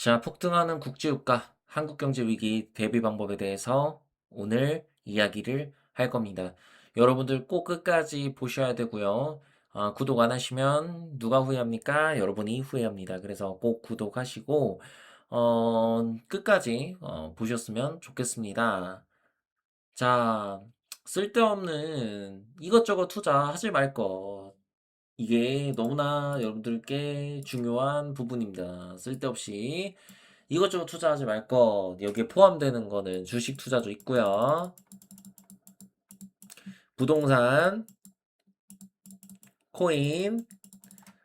자, 폭등하는 국제유가, 한국경제 위기 대비 방법에 대해서 오늘 이야기를 할 겁니다. 여러분들 꼭 끝까지 보셔야 되고요. 구독 안 하시면 누가 후회합니까? 여러분이 후회합니다. 그래서 꼭 구독하시고 끝까지 보셨으면 좋겠습니다. 자, 쓸데없는 이것저것 투자하지 말 것. 이게 너무나 여러분들께 중요한 부분입니다. 쓸데없이 이것저것 투자하지 말 것. 여기에 포함되는 거는 주식 투자도 있고요. 부동산, 코인,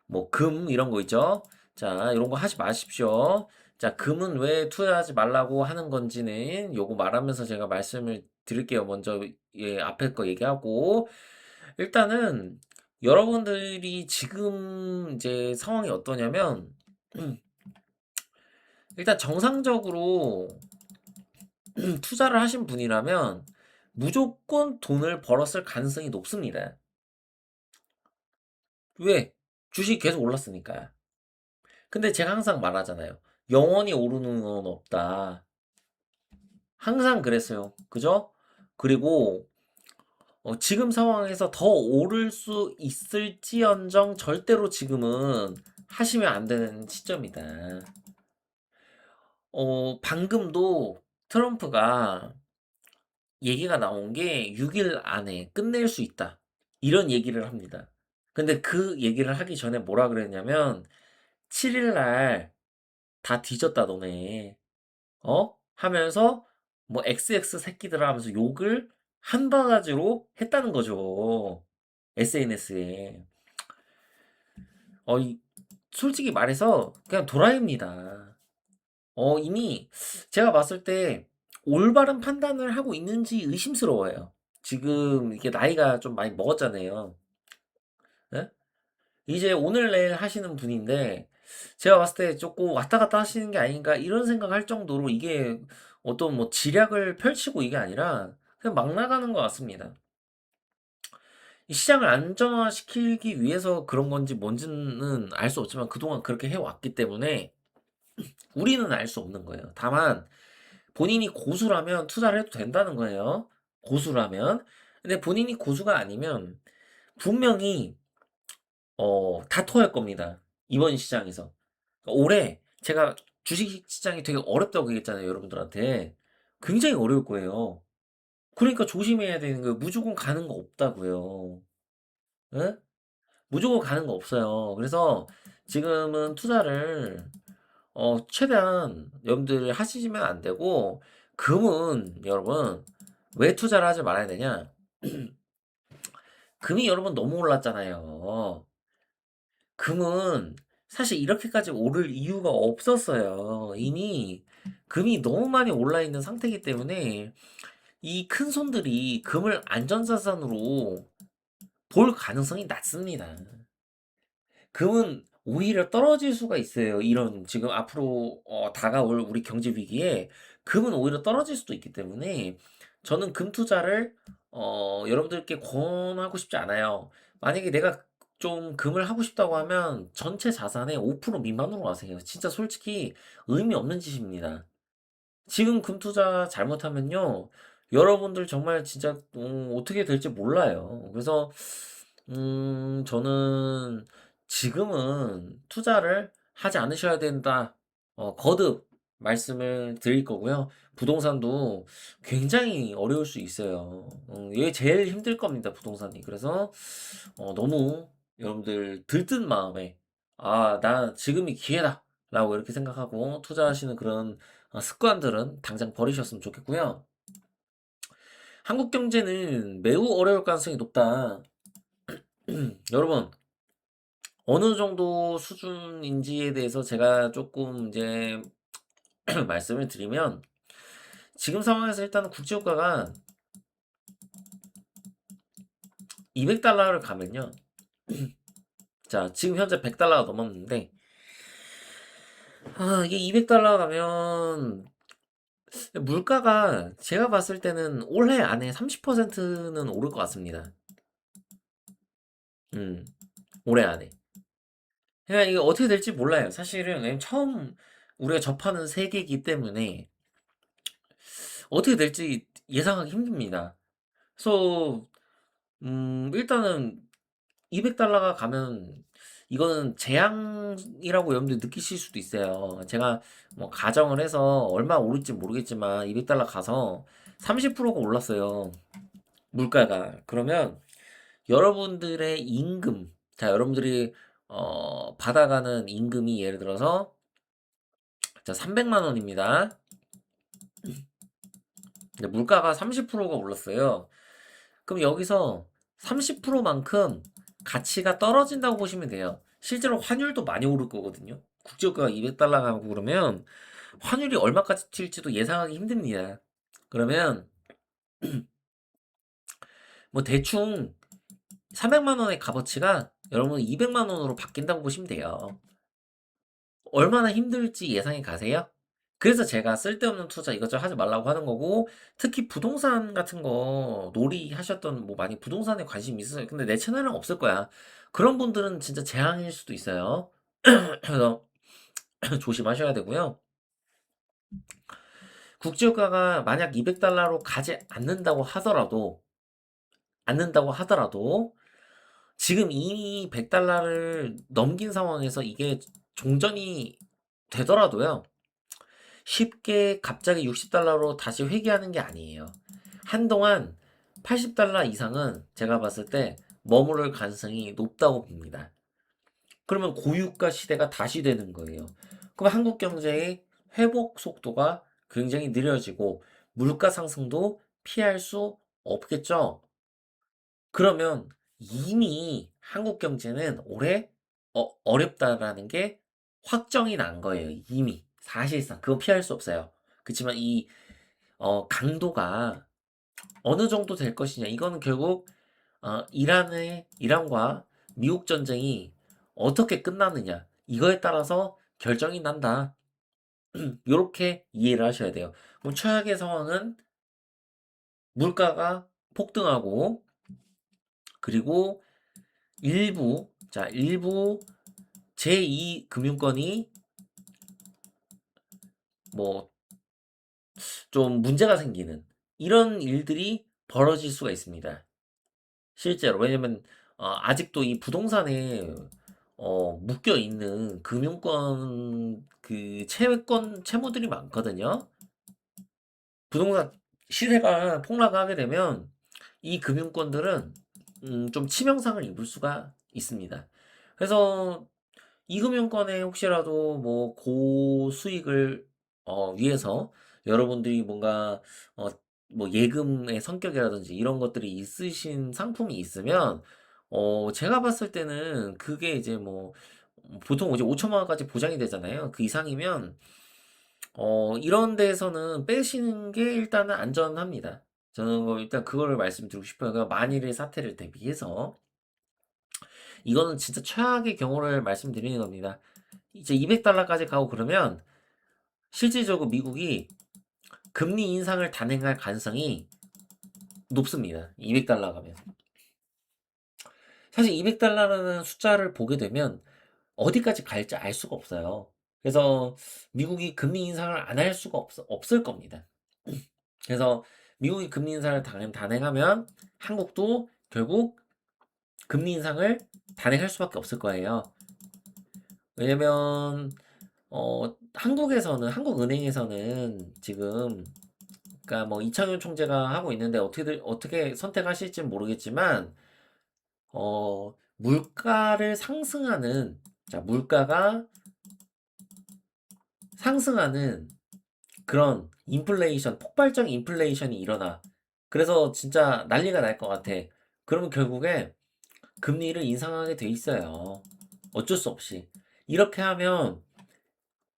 뭐 금 이런 거 있죠. 자, 이런 거 하지 마십시오. 자, 금은 왜 투자하지 말라고 하는 건지는 요거 말하면서 제가 말씀을 드릴게요. 먼저 앞에 거 얘기하고 일단은 여러분들이 지금 이제 상황이 어떠냐면 일단 정상적으로 투자를 하신 분이라면 무조건 돈을 벌었을 가능성이 높습니다. 왜? 주식이 계속 올랐으니까. 근데 제가 항상 말하잖아요. 영원히 오르는 건 없다. 항상 그랬어요. 그죠? 그리고 지금 상황에서 더 오를 수 있을지언정 절대로 지금은 하시면 안 되는 시점이다. 방금도 트럼프가 얘기가 나온 게 6일 안에 끝낼 수 있다. 이런 얘기를 합니다. 근데 그 얘기를 하기 전에 뭐라 그랬냐면 7일 날 다 뒤졌다 너네. 하면서 뭐 XX 새끼들아 하면서 욕을 한 바가지로 했다는 거죠. SNS에. 이 솔직히 말해서 그냥 도라이입니다. 이미 제가 봤을 때 올바른 판단을 하고 있는지 의심스러워요. 지금 이게 나이가 좀 많이 먹었잖아요. 예? 이제 오늘 내일 하시는 분인데 제가 봤을 때 조금 왔다 갔다 하시는 게 아닌가 이런 생각할 정도로 이게 어떤 뭐 지략을 펼치고 이게 아니라 그냥 막 나가는 것 같습니다. 이 시장을 안정화시키기 위해서 그런 건지 뭔지는 알 수 없지만 그동안 그렇게 해왔기 때문에 우리는 알 수 없는 거예요. 다만 본인이 고수라면 투자를 해도 된다는 거예요. 고수라면. 근데 본인이 고수가 아니면 분명히 다 토할 겁니다. 이번 시장에서. 그러니까 올해 제가 주식 시장이 되게 어렵다고 얘기했잖아요, 여러분들한테. 굉장히 어려울 거예요. 그러니까 조심해야 되는 거예요. 무조건 가는 거 없다고요. 예? 무조건 가는 거 없어요. 그래서 지금은 투자를 최대한 여러분들이 하시면 안 되고 금은 여러분 왜 투자를 하지 말아야 되냐? 금이 여러분 너무 올랐잖아요. 금은 사실 이렇게까지 오를 이유가 없었어요. 이미 금이 너무 많이 올라 있는 상태이기 때문에 이 큰 손들이 금을 안전자산으로 볼 가능성이 낮습니다. 금은 오히려 떨어질 수가 있어요. 이런 지금 앞으로 다가올 우리 경제 위기에 금은 오히려 떨어질 수도 있기 때문에 저는 금 투자를 여러분들께 권하고 싶지 않아요. 만약에 내가 좀 금을 하고 싶다고 하면 전체 자산의 5% 미만으로 하세요. 진짜 솔직히 의미 없는 짓입니다. 지금 금 투자 잘못하면요. 여러분들 정말 진짜 어떻게 될지 몰라요. 그래서 저는 지금은 투자를 하지 않으셔야 된다. 거듭 말씀을 드릴 거고요. 부동산도 굉장히 어려울 수 있어요. 이게 제일 힘들 겁니다, 부동산이. 그래서 너무 여러분들 들뜬 마음에 나 지금이 기회다. 라고 이렇게 생각하고 투자하시는 그런 습관들은 당장 버리셨으면 좋겠고요. 한국 경제는 매우 어려울 가능성이 높다. 여러분, 어느 정도 수준인지에 대해서 제가 조금 이제 말씀을 드리면 지금 상황에서 일단은 국제유가가 200달러를 가면요. 자, 지금 현재 100달러가 넘었는데 이게 200달러 가면 물가가 제가 봤을 때는 올해 안에 30%는 오를 것 같습니다. 올해 안에. 그러니까 이게 어떻게 될지 몰라요. 사실은 왜냐면 처음 우리가 접하는 세계이기 때문에 어떻게 될지 예상하기 힘듭니다. 그래서 일단은 200달러가 가면 이거는 재앙이라고 여러분들이 느끼실 수도 있어요. 제가 뭐 가정을 해서 얼마 오를지 모르겠지만 200달러 가서 30%가 올랐어요. 물가가. 그러면 여러분들의 임금, 자, 여러분들이 받아가는 임금이 예를 들어서 자, 300만 원입니다. 근데 물가가 30%가 올랐어요. 그럼 여기서 30%만큼 가치가 떨어진다고 보시면 돼요. 실제로 환율도 많이 오를 거거든요. 국제유가가 200달러 가고 그러면 환율이 얼마까지 튈지도 예상하기 힘듭니다. 그러면 뭐 대충 300만 원의 값어치가 여러분 200만 원으로 바뀐다고 보시면 돼요. 얼마나 힘들지 예상이 가세요? 그래서 제가 쓸데없는 투자 이것저것 하지 말라고 하는 거고, 특히 부동산 같은 거 놀이하셨던 뭐 많이 부동산에 관심 있으세요? 근데 내 채널은 없을 거야. 그런 분들은 진짜 재앙일 수도 있어요. 그래서 조심하셔야 되고요. 국제유가가 만약 200달러로 가지 않는다고 하더라도 지금 이미 100달러를 넘긴 상황에서 이게 종전이 되더라도요. 쉽게 갑자기 60달러로 다시 회귀하는 게 아니에요. 한동안 80달러 이상은 제가 봤을 때 머무를 가능성이 높다고 봅니다. 그러면 고유가 시대가 다시 되는 거예요. 그럼 한국 경제의 회복 속도가 굉장히 느려지고 물가 상승도 피할 수 없겠죠. 그러면 이미 한국 경제는 올해 어렵다라는 게 확정이 난 거예요. 이미 사실상 그건 피할 수 없어요. 그렇지만 이 강도가 어느 정도 될 것이냐 이거는 결국 이란과 미국 전쟁이 어떻게 끝나느냐 이거에 따라서 결정이 난다. 이렇게 이해를 하셔야 돼요. 그럼 최악의 상황은 물가가 폭등하고 그리고 일부 제2 금융권이 뭐 좀 문제가 생기는 이런 일들이 벌어질 수가 있습니다. 실제로. 왜냐면 아직도 이 부동산에 묶여 있는 금융권 그 채권 채무들이 많거든요. 부동산 시세가 폭락하게 되면 이 금융권들은 좀 치명상을 입을 수가 있습니다. 그래서 이 금융권에 혹시라도 뭐 고수익을 위해서 여러분들이 뭔가 어 뭐 예금의 성격이라든지 이런 것들이 있으신 상품이 있으면 제가 봤을 때는 그게 이제 뭐 보통 이제 5천만 원까지 보장이 되잖아요. 그 이상이면 이런 데에서는 빼시는 게 일단은 안전합니다. 저는 일단 그거를 말씀드리고 싶어요. 그러니까 만일의 사태를 대비해서 이거는 진짜 최악의 경우를 말씀드리는 겁니다. 이제 200달러까지 가고 그러면 실질적으로 미국이 금리 인상을 단행할 가능성이 높습니다. 200달러 가면. 사실 200달러라는 숫자를 보게 되면 어디까지 갈지 알 수가 없어요. 그래서 미국이 금리 인상을 안 할 수가 없을 겁니다. 그래서 미국이 금리 인상을 단행하면 한국도 결국 금리 인상을 단행할 수밖에 없을 거예요. 왜냐면 한국은행에서는 지금 그러니까 뭐 이창용 총재가 하고 있는데 어떻게 선택하실지는 모르겠지만 물가를 상승하는 물가가 상승하는 그런 폭발적 인플레이션이 일어나. 그래서 진짜 난리가 날 것 같아. 그러면 결국에 금리를 인상하게 돼 있어요. 어쩔 수 없이. 이렇게 하면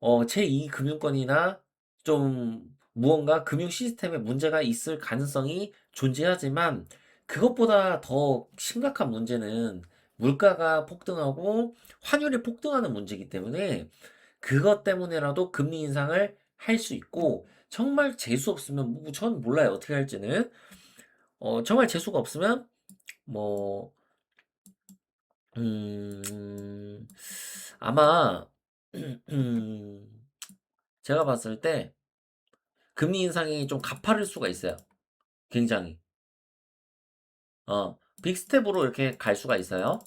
제2 금융권이나 좀 무언가 금융 시스템에 문제가 있을 가능성이 존재하지만 그것보다 더 심각한 문제는 물가가 폭등하고 환율이 폭등하는 문제이기 때문에 그것 때문에라도 금리 인상을 할 수 있고 정말 재수 없으면 뭐 전 몰라요 어떻게 할지는 정말 재수가 없으면 뭐 음, 아마 제가 봤을 때 금리 인상이 좀 가파를 수가 있어요. 굉장히. 빅스텝으로 이렇게 갈 수가 있어요.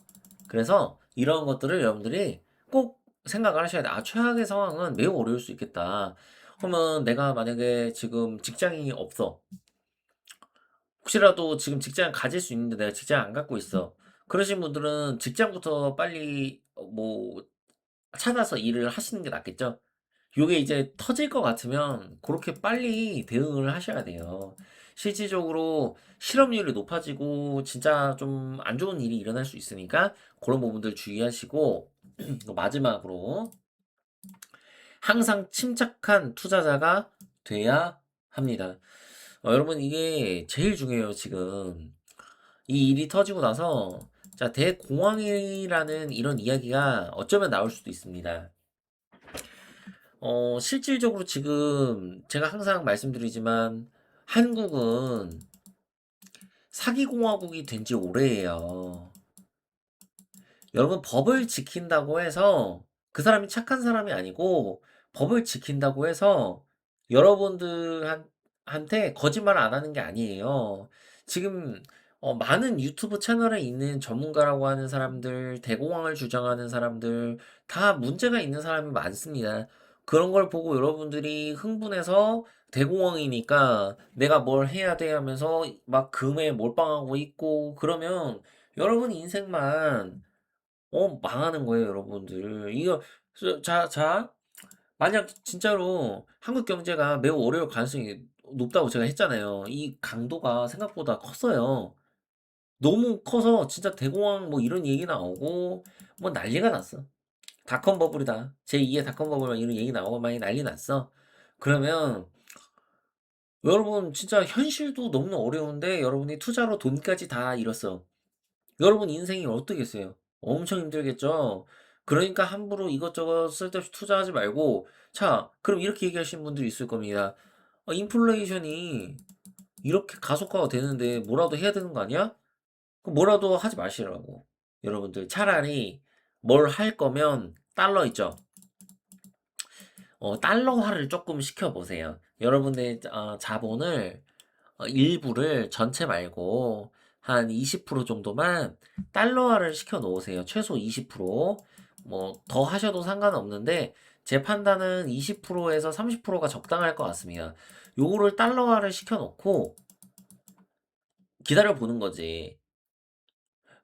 그래서 이런 것들을 여러분들이 꼭 생각을 하셔야 돼요. 아, 최악의 상황은 매우 어려울 수 있겠다. 그러면 내가 만약에 지금 직장이 없어. 혹시라도 지금 직장을 가질 수 있는데 내가 직장을 안 갖고 있어. 그러신 분들은 직장부터 빨리 뭐 찾아서 일을 하시는 게 낫겠죠? 요게 이제 터질 것 같으면 그렇게 빨리 대응을 하셔야 돼요. 실질적으로 실업률이 높아지고 진짜 좀 안 좋은 일이 일어날 수 있으니까 그런 부분들 주의하시고 마지막으로 항상 침착한 투자자가 돼야 합니다. 여러분 이게 제일 중요해요, 지금. 이 일이 터지고 나서 자, 대공황이라는 이런 이야기가 어쩌면 나올 수도 있습니다. 실질적으로 지금 제가 항상 말씀드리지만 한국은 사기공화국이 된 지 오래예요. 여러분 법을 지킨다고 해서 그 사람이 착한 사람이 아니고 법을 지킨다고 해서 여러분들한테 거짓말 안 하는 게 아니에요. 지금 많은 유튜브 채널에 있는 전문가라고 하는 사람들, 대공황을 주장하는 사람들 다 문제가 있는 사람이 많습니다. 그런 걸 보고 여러분들이 흥분해서 대공황이니까 내가 뭘 해야 돼 하면서 막 금에 몰빵하고 있고 그러면 여러분 인생만 망하는 거예요, 여러분들. 이거, 만약 진짜로 한국 경제가 매우 어려울 가능성이 높다고 제가 했잖아요. 이 강도가 생각보다 컸어요. 너무 커서 진짜 대공황 뭐 이런 얘기 나오고, 뭐 난리가 났어. 닷컴 버블이다. 제2의 닷컴 버블 막 이런 얘기 나오고 많이 난리 났어. 그러면 여러분 진짜 현실도 너무 어려운데 여러분이 투자로 돈까지 다 잃었어. 여러분 인생이 어떻겠어요? 엄청 힘들겠죠? 그러니까 함부로 이것저것 쓸데없이 투자하지 말고, 자, 그럼 이렇게 얘기하시는 분들이 있을 겁니다. 인플레이션이 이렇게 가속화가 되는데 뭐라도 해야 되는 거 아니야? 그럼 뭐라도 하지 마시라고. 여러분들 차라리 뭘 할 거면 달러 있죠? 달러화를 조금 시켜보세요. 여러분의 자본을 일부를 전체 말고 한 20% 정도만 달러화를 시켜 놓으세요. 최소 20%. 뭐 더 하셔도 상관없는데 제 판단은 20%에서 30%가 적당할 것 같습니다. 요거를 달러화를 시켜 놓고 기다려 보는 거지.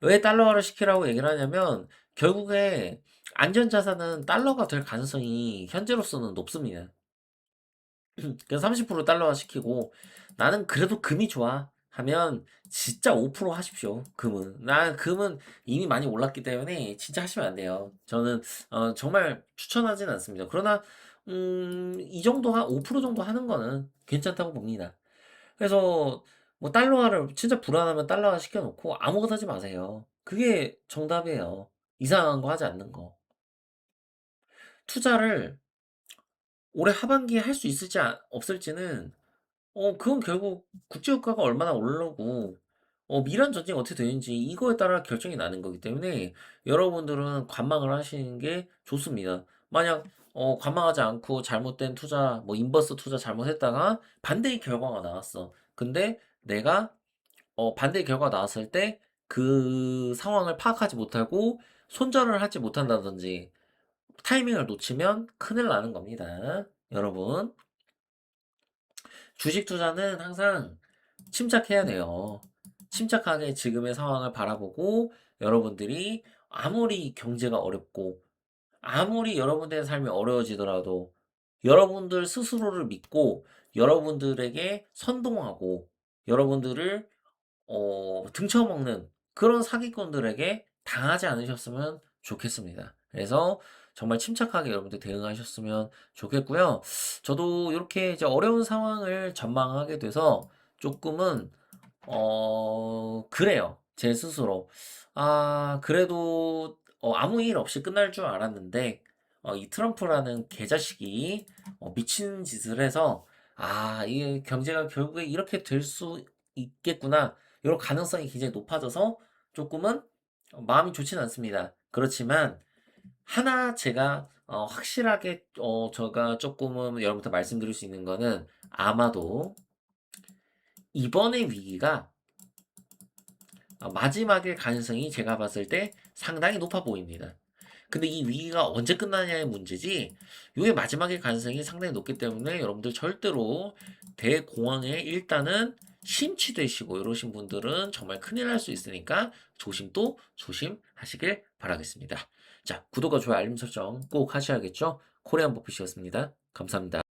왜 달러화를 시키라고 얘기를 하냐면 결국에 안전자산은 달러가 될 가능성이 현재로서는 높습니다. 그래서 30% 달러화 시키고 나는 그래도 금이 좋아 하면 진짜 5% 하십시오. 금은. 나 금은 이미 많이 올랐기 때문에 진짜 하시면 안 돼요. 저는 정말 추천하진 않습니다. 그러나 이 정도 한 5% 정도 하는 거는 괜찮다고 봅니다. 그래서 뭐 달러화를 진짜 불안하면 달러화 시켜놓고 아무것도 하지 마세요. 그게 정답이에요. 이상한 거 하지 않는 거. 투자를 올해 하반기에 할 수 있을지 없을지는 그건 결국 국제유가가 얼마나 오르고, 미란 전쟁이 어떻게 되는지 이거에 따라 결정이 나는 거기 때문에 여러분들은 관망을 하시는 게 좋습니다. 만약 관망하지 않고 잘못된 투자, 뭐 인버스 투자 잘못했다가 반대의 결과가 나왔어. 근데 내가 반대의 결과가 나왔을 때 그 상황을 파악하지 못하고 손절을 하지 못한다든지 타이밍을 놓치면 큰일 나는 겁니다. 여러분. 주식 투자는 항상 침착해야 돼요. 침착하게 지금의 상황을 바라보고 여러분들이 아무리 경제가 어렵고 아무리 여러분들의 삶이 어려워지더라도 여러분들 스스로를 믿고 여러분들에게 선동하고 여러분들을 등쳐먹는 그런 사기꾼들에게 당하지 않으셨으면 좋겠습니다. 그래서 정말 침착하게 여러분들 대응하셨으면 좋겠고요. 저도 이렇게 이제 어려운 상황을 전망하게 돼서 조금은 그래요. 제 스스로. 아, 그래도 아무 일 없이 끝날 줄 알았는데 이 트럼프라는 개자식이 미친 짓을 해서 아, 이 경제가 결국에 이렇게 될 수 있겠구나. 이런 가능성이 굉장히 높아져서 조금은 마음이 좋지는 않습니다. 그렇지만 하나 제가 확실하게 제가 쪼끔은 여러분한테 말씀드릴 수 있는 거는 아마도 이번의 위기가 마지막일 가능성이 제가 봤을 때 상당히 높아 보입니다. 근데 이 위기가 언제 끝나냐의 문제지 요게 마지막일 가능성이 상당히 높기 때문에 여러분들 절대로 대공황에 일단은 심취되시고 이러신 분들은 정말 큰일 날 수 있으니까 조심도 조심하시길 바라겠습니다. 자, 구독과 좋아요, 알림 설정 꼭 하셔야겠죠? 코리안 버핏이었습니다. 감사합니다.